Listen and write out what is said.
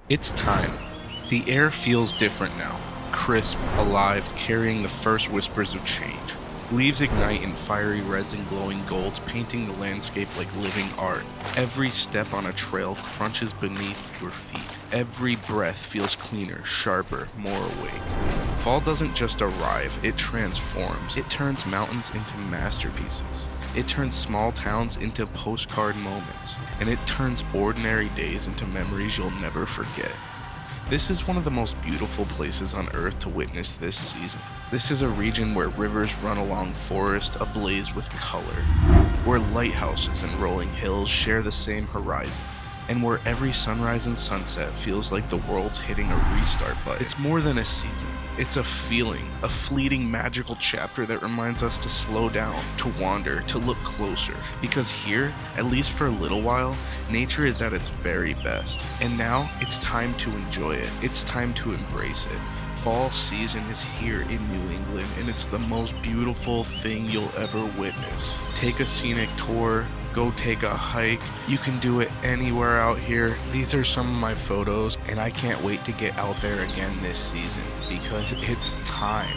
It's time. The air feels different now. Crisp, alive, carrying the first whispers of change. Leaves ignite in fiery reds and glowing golds, painting the landscape like living art. Every step on a trail crunches beneath your feet. Every breath feels cleaner, sharper, more awake. Fall doesn't just arrive, it transforms. It turns mountains into masterpieces. It turns small towns into postcard moments. And it turns ordinary days into memories you'll never forget. This is one of the most beautiful places on earth to witness this season. This is a region where rivers run along forest ablaze with color, where lighthouses and rolling hills share the same horizon, and where every sunrise and sunset feels like the world's hitting a restart button. It's more than a season. It's a feeling, a fleeting magical chapter that reminds us to slow down, to wander, to look closer. Because here, at least for a little while, nature is at its very best. And now, it's time to enjoy it. It's time to embrace it. Fall season is here in New England, and it's the most beautiful thing you'll ever witness. Take a scenic tour, go take a hike. You can do it anywhere out here. These are some of my photos, and I can't wait to get out there again this season because it's time.